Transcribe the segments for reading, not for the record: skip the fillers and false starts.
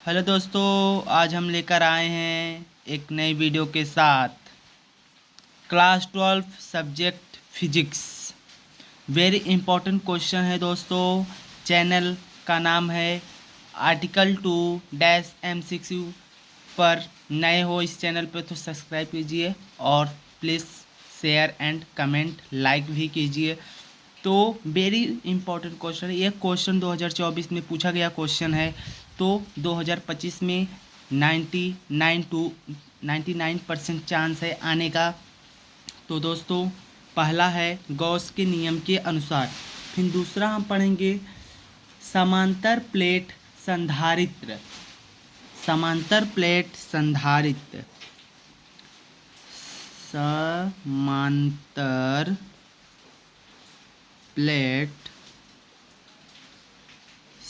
Hello दोस्तों, आज हम लेकर आए हैं एक नई वीडियो के साथ। Class 12 subject physics. Very important question है दोस्तों। चैनल का नाम है आर्टिकल 2 डैश MCQ। पर नए हो इस चैनल पर तो सब्सक्राइब कीजिए और please share and comment like भी कीजिए। तो वेरी इंपॉर्टेंट क्वेश्चन है ये। क्वेश्चन 2024 में पूछा गया क्वेश्चन है, तो 2025 में 99% चांस है आने का। तो दोस्तों, पहला है गॉस के नियम के अनुसार। फिर दूसरा हम पढ़ेंगे समांतर प्लेट संधारित्र। समांतर प्लेट संधारित्र। समांतर प्लेट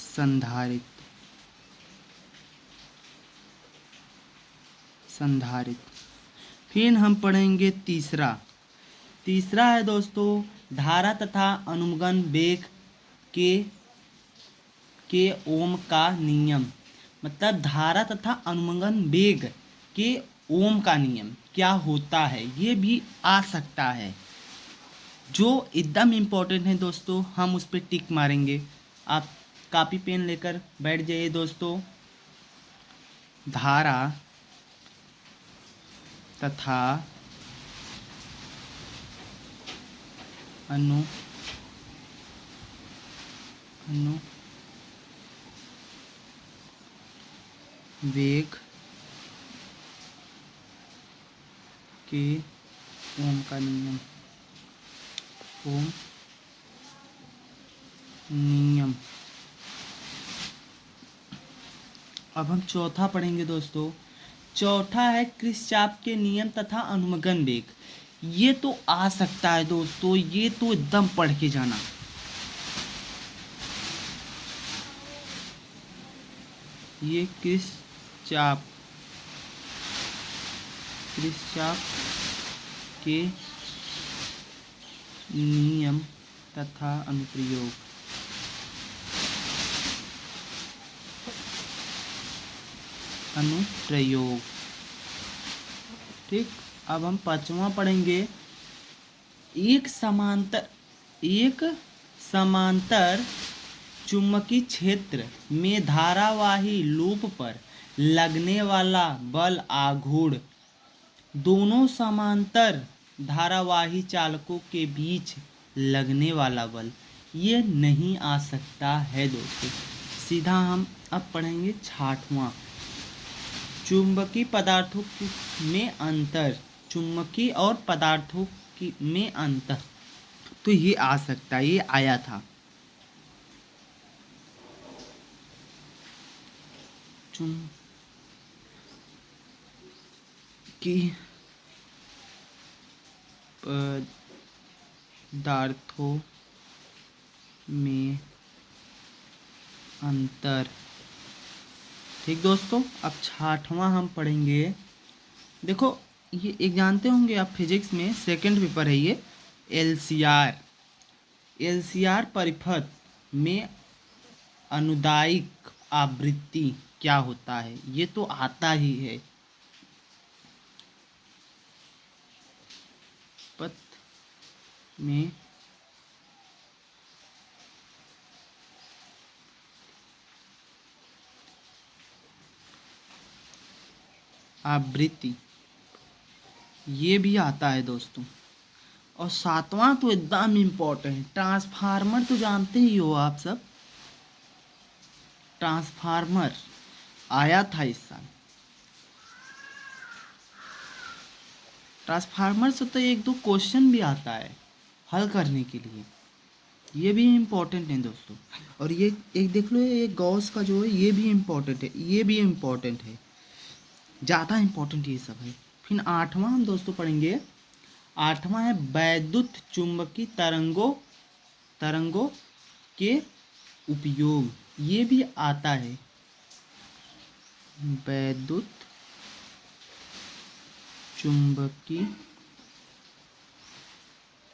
संधारित्र। फिर हम पढ़ेंगे तीसरा। तीसरा है दोस्तों धारा तथा अनुमगन वेग के ओम का नियम। मतलब धारा तथा अनुमगन वेग के ओम का नियम क्या होता है, ये भी आ सकता है। जो एकदम इम्पोर्टेंट है दोस्तों, हम उस पर टिक मारेंगे। आप कॉपी पेन लेकर बैठ जाइए दोस्तों। धारा तथा अनु वेग के ओम का नियम। ओम नियम। अब हम चौथा पढ़ेंगे दोस्तों। चौथा है क्रिस्चाप के नियम तथा अनुमगन वेग। ये तो आ सकता है दोस्तों, ये तो एकदम पढ़ के जाना। ये क्रिस्चाप के नियम तथा अनुप्रयोग। ठीक। अब हम पांचवा पढ़ेंगे एक समांतर चुंबकीय क्षेत्र में धारावाही लूप पर लगने वाला बल आघूर्ण दोनों समांतर धारावाही चालकों के बीच लगने वाला बल ये नहीं आ सकता है दोस्तों। सीधा हम अब पढ़ेंगे छठवां चुंबकीय पदार्थों में अंतर। चुंबकीय और पदार्थों में अंतर, तो ये आ सकता है, ये आया था। चुंबकीय पदार्थों में अंतर। ठीक दोस्तों, अब छठवां हम पढ़ेंगे। देखो, ये एक जानते होंगे आप, फिजिक्स में सेकंड पेपर है ये, एलसीआर परिपथ में अनुदायिक आवृत्ति क्या होता है, ये तो आता ही है। पथ में आवृत्ति ये भी आता है दोस्तों। और सातवां तो एकदम इम्पोर्टेंट है, ट्रांसफार्मर। तो जानते ही हो आप सब, ट्रांसफार्मर आया था इस साल। ट्रांसफार्मर से तो एक दो क्वेश्चन भी आता है हल करने के लिए, ये भी इम्पोर्टेंट है दोस्तों। और ये एक देख लो, ये गॉस का जो है ये भी इम्पोर्टेंट है, ये भी इम्पोर्टेंट है, ज़्यादा इम्पोर्टेंट ये सब है। फिर आठवां हम दोस्तों पढ़ेंगे। आठवां है वैद्युत चुंबकीय तरंगों के उपयोग। ये भी आता है, वैद्युत चुंबकीय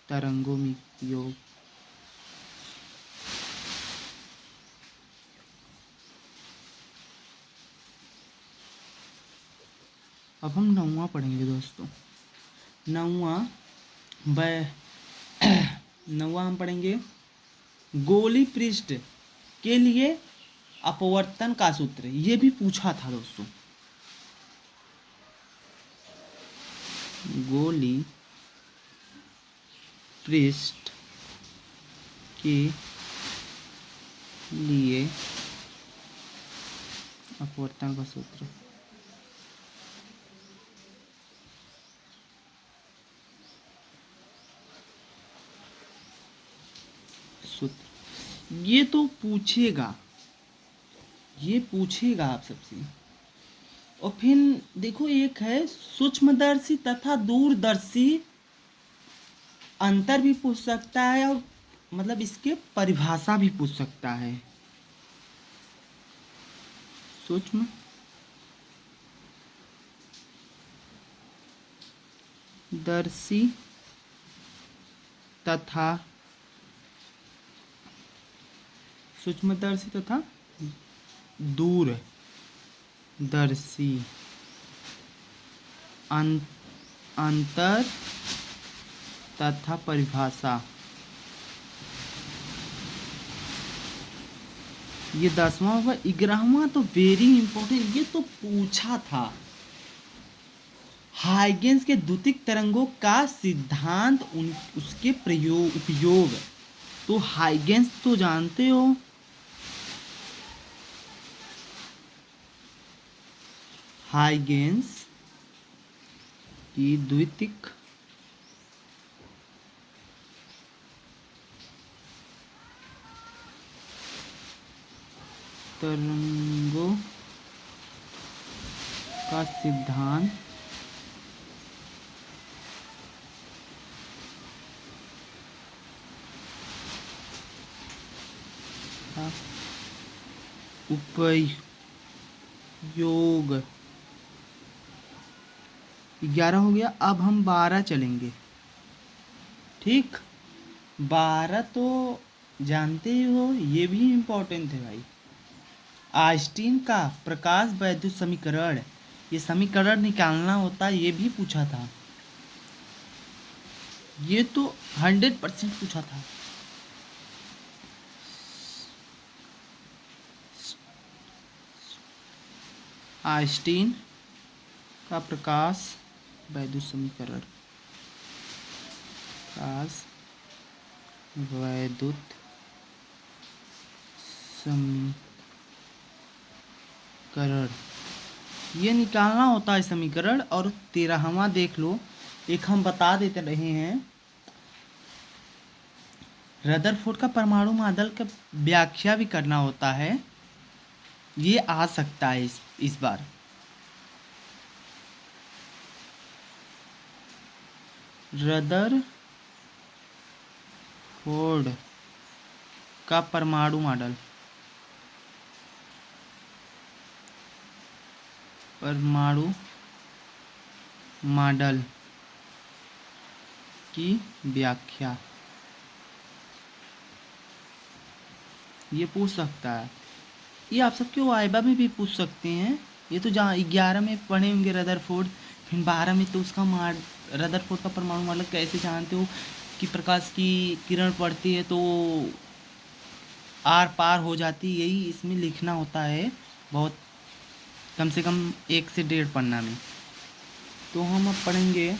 तरंगों में उपयोग। अब हम नौवां पढ़ेंगे दोस्तों। नौवां नौवां हम पढ़ेंगे गोली पृष्ठ के लिए अपवर्तन का सूत्र। ये भी पूछा था दोस्तों। गोली पृष्ठ के लिए अपवर्तन का सूत्र। ये तो पूछेगा, ये पूछेगा आप सबसे। और फिर देखो एक है सूक्ष्मदर्शी तथा दूरदर्शी, अंतर भी पूछ सकता है और मतलब इसके परिभाषा भी पूछ सकता है। सूक्ष्म दर्शी तथा सूक्ष्मदर्शी तथा दूरदर्शी अंतर तथा परिभाषा। ये 10वां होगा। 11वां तो वेरी इंपॉर्टेंट, ये तो पूछा था। हाइगेंस के द्वितीयक तरंगों का सिद्धांत, उसके उपयोग। तो हाइगेंस तो जानते हो, हाइगेंस की द्वितीयक तरंगों का सिद्धांत उपयोग। 11 हो गया। अब हम 12 चलेंगे। ठीक, 12 तो जानते ही हो, ये भी इम्पोर्टेंट है भाई। आइंस्टीन का प्रकाश वैद्युत समीकरण, ये समीकरण निकालना होता है, ये भी पूछा था। ये तो 100% पूछा था। आइंस्टीन का प्रकाश वैद्युत समीकरण, प्रकाश वैद्युत समीकरण, ये निकालना होता है समीकरण। और 13वां देख लो, एक हम बता देते रहे हैं, रदरफोर्ड का परमाणु मॉडल का व्याख्या भी करना होता है। ये आ सकता है इस बार। रदरफोर्ड का परमाणु मॉडल, परमाणु मॉडल की व्याख्या, ये पूछ सकता है। ये आप सबके वाइबा में भी पूछ सकते हैं। ये तो जहाँ 11 में पढ़े होंगे रदरफोर्ड, फिर 12 में तो उसका रदरफोर्ड का परमाणु मॉडल कैसे जानते हो कि प्रकाश की किरण पड़ती है तो आर पार हो जाती है, यही इसमें लिखना होता है बहुत, कम से कम 1 से 1.5 पन्ना में। तो हम अब पढ़ेंगे,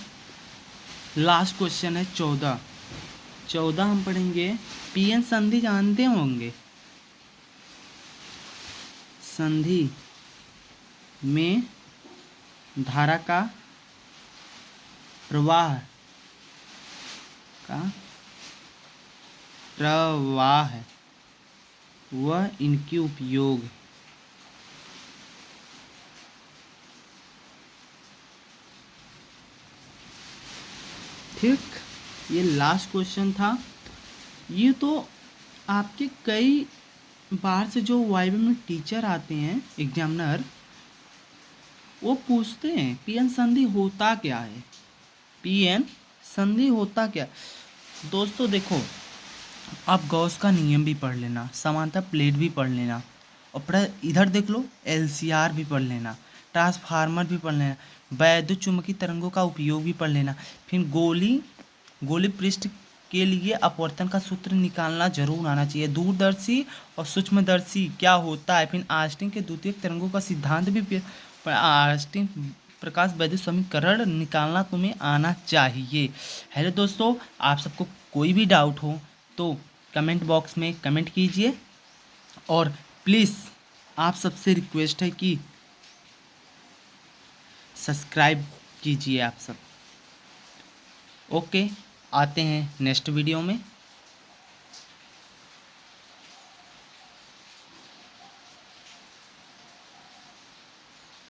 लास्ट क्वेश्चन है 14 हम पढ़ेंगे। पीएन संधि जानते होंगे, संधि में धारा का प्रवाह व इनके उपयोग। ठीक, ये लास्ट क्वेश्चन था। ये तो आपके कई बाहर से जो वाइवा में टीचर आते हैं, एग्जामिनर, वो पूछते हैं पीएन संधि होता क्या है, पीएन संधि होता क्या। दोस्तों देखो, आप गॉस का नियम भी पढ़ लेना, समांतर प्लेट भी पढ़ लेना, और इधर देख लो एलसीआर भी पढ़ लेना। ट्रांसफार्मर भी पढ़ लेना, वैद्युत चुम्बकीय तरंगों का उपयोग भी पढ़ लेना, फिर गोली पृष्ठ के लिए अपवर्तन का सूत्र निकालना जरूर आना चाहिए, दूरदर्शी और सूक्ष्मदर्शी क्या होता है, फिर आइंस्टीन के द्वितीयक तरंगों का सिद्धांत भी आइंस्टीन प्रकाश वैद्युत समीकरण निकालना तुम्हें आना चाहिए। हेलो दोस्तों, आप सबको कोई भी डाउट हो तो कमेंट बॉक्स में कमेंट कीजिए, और प्लीज़ आप सबसे रिक्वेस्ट है कि सब्सक्राइब कीजिए आप सब। ओके, आते हैं नेक्स्ट वीडियो में।